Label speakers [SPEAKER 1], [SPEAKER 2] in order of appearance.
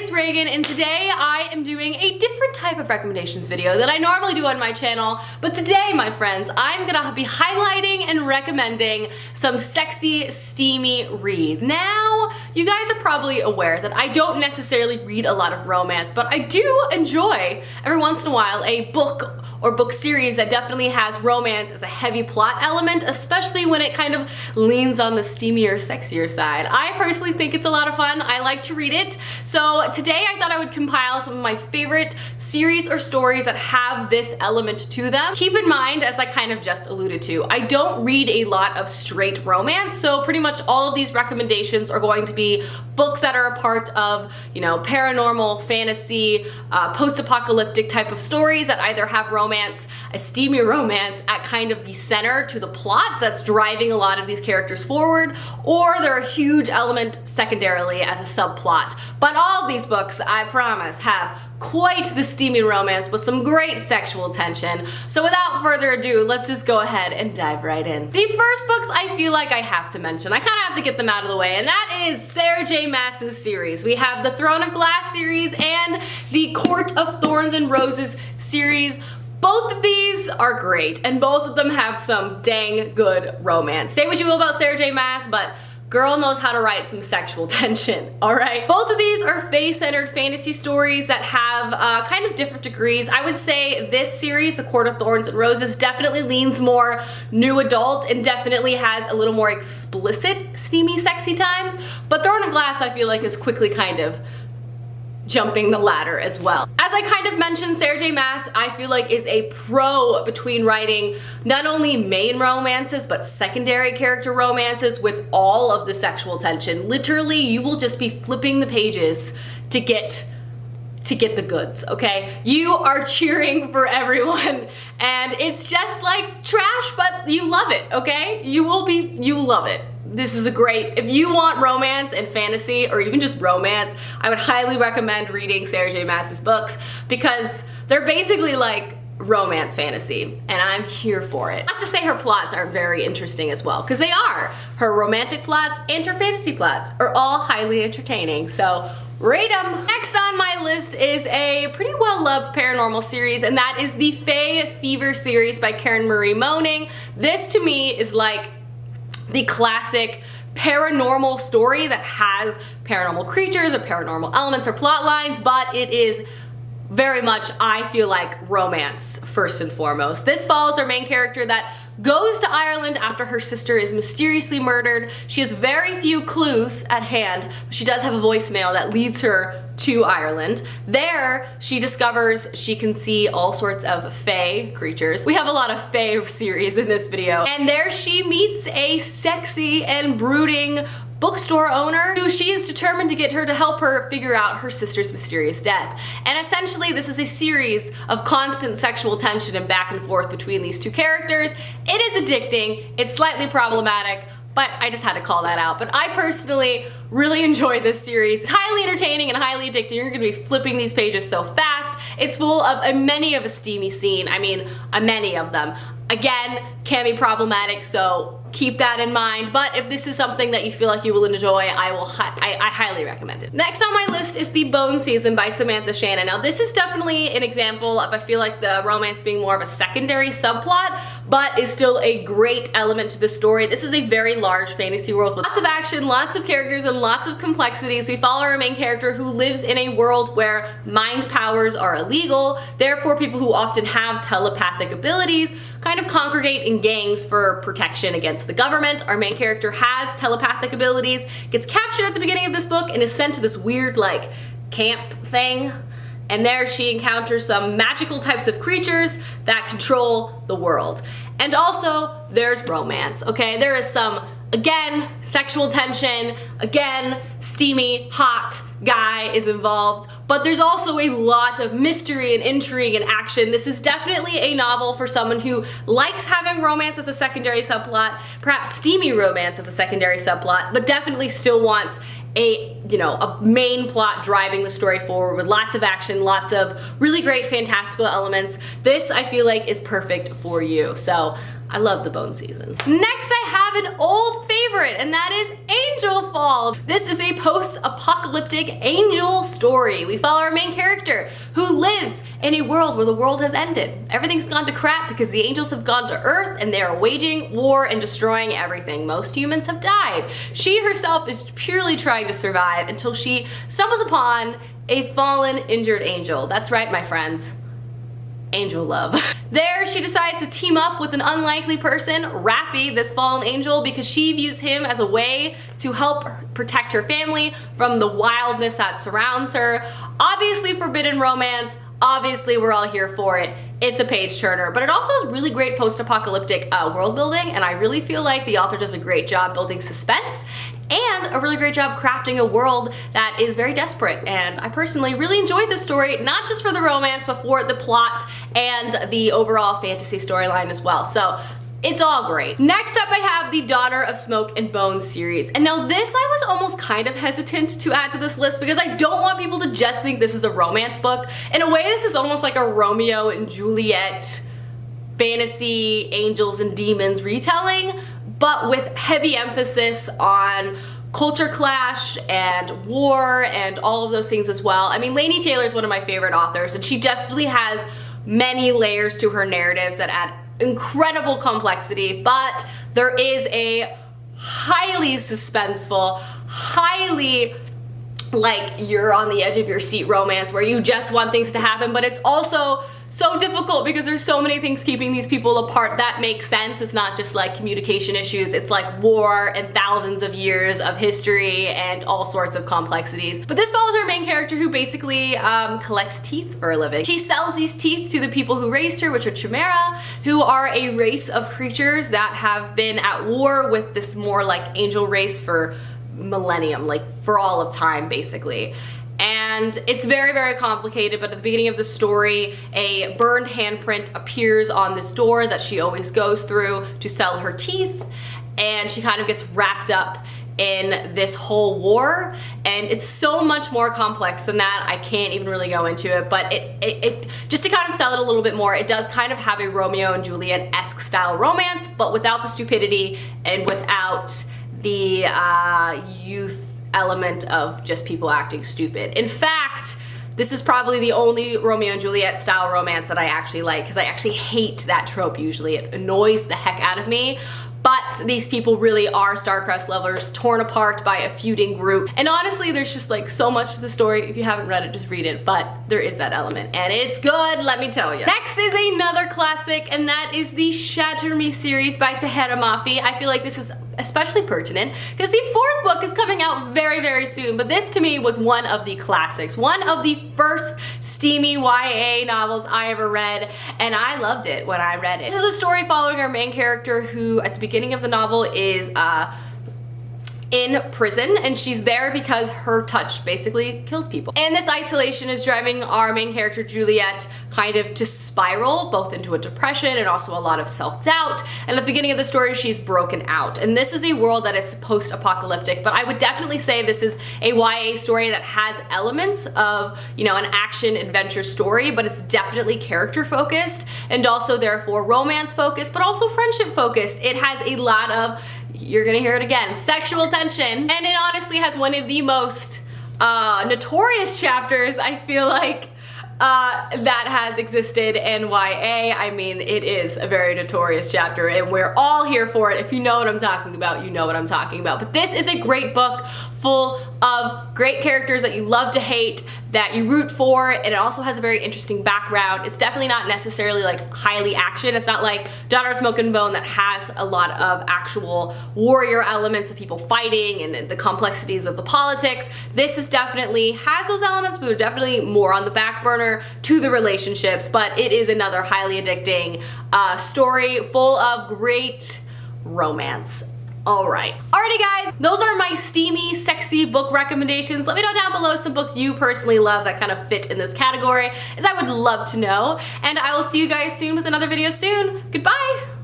[SPEAKER 1] it's Reagan, and today I am doing a different type of recommendations video that I normally do on my channel, but today, my friends, I'm gonna be highlighting and recommending some sexy, steamy reads. Now, you guys are probably aware that I don't necessarily read a lot of romance, but I do enjoy, every once in a while, a book or book series that definitely has romance as a heavy plot element, especially when it kind of leans on the steamier, sexier side. I personally think it's a lot of fun. I like to read it. So today I thought I would compile some of my favorite series or stories that have this element to them. Keep in mind, as I kind of just alluded to, I don't read a lot of straight romance, so pretty much all of these recommendations are going to be books that are a part of, you know, paranormal, fantasy, post-apocalyptic type of stories that either have romance, a steamy romance at kind of the center to the plot that's driving a lot of these characters forward, or they're a huge element secondarily as a subplot. But all of these books, I promise, have quite the steamy romance with some great sexual tension. So without further ado, let's just go ahead and dive right in. The first books I feel like I have to mention, I kind of have to get them out of the way, and that is Sarah J Mascis' series. We have the Throne of Glass series and the Court of Thorns and Roses series. Both of these are great, and both of them have some dang good romance. Say what you will about Sarah J Maas, but girl knows how to write some sexual tension, alright? Both of these are fae-centered fantasy stories that have kind of different degrees. I would say this series, The Court of Thorns and Roses, definitely leans more new adult and definitely has a little more explicit, steamy, sexy times. But Throne of Glass, I feel like, is quickly kind of jumping the ladder as well. As I kind of mentioned, Sarah J Maas, I feel like, is a pro between writing not only main romances, but secondary character romances with all of the sexual tension. Literally, you will just be flipping the pages to get the goods, okay? You are cheering for everyone, and it's just like trash, but you love it, okay? You love it. This is a great, if you want romance and fantasy, or even just romance, I would highly recommend reading Sarah J Maas's books, because they're basically like romance fantasy, and I'm here for it. Not to say her plots aren't very interesting as well, because they are. Her romantic plots and her fantasy plots are all highly entertaining, so read them. Next on my list is a pretty well-loved paranormal series, and that is the Fae Fever series by Karen Marie Moning. This, to me, is like the classic paranormal story that has paranormal creatures or paranormal elements or plot lines, but it is very much, I feel like, romance first and foremost. This follows our main character that goes to Ireland after her sister is mysteriously murdered. She has very few clues at hand, but she does have a voicemail that leads her to Ireland. There, she discovers she can see all sorts of fae creatures. We have a lot of fae series in this video. And there she meets a sexy and brooding bookstore owner who she is determined to get her to help her figure out her sister's mysterious death. And essentially, this is a series of constant sexual tension and back and forth between these two characters. It is addicting, it's slightly problematic, but I just had to call that out. But I personally really enjoy this series. It's highly entertaining and highly addicting. You're gonna be flipping these pages so fast. It's full of many of a steamy scene. I mean, many of them. Again, can be problematic, so keep that in mind, but if this is something that you feel like you will enjoy, I highly recommend it. Next on my list is The Bone Season by Samantha Shannon. Now this is definitely an example of, I feel like, the romance being more of a secondary subplot, but is still a great element to the story. This is a very large fantasy world with lots of action, lots of characters, and lots of complexities. We follow our main character who lives in a world where mind powers are illegal, therefore people who often have telepathic abilities kind of congregate in gangs for protection against the government. Our main character has telepathic abilities, gets captured at the beginning of this book, and is sent to this weird, like, camp thing. And there she encounters some magical types of creatures that control the world. And also, there's romance, okay? There is some, again, sexual tension, again, steamy, hot guy is involved, but there's also a lot of mystery and intrigue and action. This is definitely a novel for someone who likes having romance as a secondary subplot, perhaps steamy romance as a secondary subplot, but definitely still wants a main plot driving the story forward with lots of action, lots of really great fantastical elements. This, I feel like, is perfect for you. So I love The Bone Season. Next, I have an old favorite favorite, and that is Angel Fall. This is a post-apocalyptic angel story. We follow our main character who lives in a world where the world has ended. Everything's gone to crap because the angels have gone to Earth and they are waging war and destroying everything. Most humans have died. She herself is purely trying to survive until she stumbles upon a fallen, injured angel. That's right, my friends. Angel love. There, she decides to team up with an unlikely person, Raffi, this fallen angel, because she views him as a way to help protect her family from the wildness that surrounds her. Obviously forbidden romance, obviously we're all here for it. It's a page turner, but it also has really great post-apocalyptic world building, and I really feel like the author does a great job building suspense and a really great job crafting a world that is very desperate. And I personally really enjoyed this story, not just for the romance, but for the plot and the overall fantasy storyline as well. So it's all great. Next up I have the Daughter of Smoke and Bones series. And now this I was almost kind of hesitant to add to this list because I don't want people to just think this is a romance book. In a way, this is almost like a Romeo and Juliet fantasy angels and demons retelling, but with heavy emphasis on culture clash and war and all of those things as well. I mean, Laini Taylor is one of my favorite authors, and she definitely has many layers to her narratives that add incredible complexity, but there is a highly suspenseful, highly like you're on the edge of your seat romance where you just want things to happen, but it's also so difficult because there's so many things keeping these people apart. That makes sense. It's not just like communication issues, it's like war and thousands of years of history and all sorts of complexities. But this follows our main character who basically collects teeth for a living. She sells these teeth to the people who raised her, which are Chimera, who are a race of creatures that have been at war with this more like angel race for millennium, like for all of time basically. And it's very, very complicated, but at the beginning of the story, a burned handprint appears on this door that she always goes through to sell her teeth, and she kind of gets wrapped up in this whole war, and it's so much more complex than that. I can't even really go into it, but it just to kind of sell it a little bit more, it does kind of have a Romeo and Juliet-esque style romance, but without the stupidity and without the youth element of just people acting stupid. In fact, this is probably the only Romeo and Juliet style romance that I actually like, because I actually hate that trope usually. It annoys the heck out of me. But these people really are star-crossed lovers torn apart by a feuding group. And honestly, there's just like so much to the story. If you haven't read it, just read it. But there is that element, and it's good, let me tell you. Next is another classic, and that is the Shatter Me series by Tahereh Mafi. I feel like this is especially pertinent because the fourth book is coming out very, very soon. But this to me was one of the classics, one of the first steamy YA novels I ever read, and I loved it when I read it. This is a story following our main character who at the beginning of the novel is in prison, and she's there because her touch basically kills people. And this isolation is driving our main character Juliet kind of to spiral both into a depression and also a lot of self-doubt. And at the beginning of the story, she's broken out. And this is a world that is post-apocalyptic, but I would definitely say this is a YA story that has elements of, you know, an action adventure story, but it's definitely character focused and also therefore romance focused, but also friendship focused. It has a lot of, you're gonna hear it again, sexual tension, and it honestly has one of the most notorious chapters, I feel like, that has existed in YA. I mean, it is a very notorious chapter, and we're all here for it. If you know what I'm talking about, you know what I'm talking about. But this is a great book full of great characters that you love to hate, that you root for, and it also has a very interesting background. It's definitely not necessarily like highly action. It's not like Daughter of Smoke and Bone that has a lot of actual warrior elements of people fighting and the complexities of the politics. This is definitely has those elements, but they're definitely more on the back burner to the relationships. But it is another highly addicting story full of great romance. Alrighty guys, those are my steamy, sexy book recommendations. Let me know down below some books you personally love that kind of fit in this category, as I would love to know. And I will see you guys soon with another video soon. Goodbye!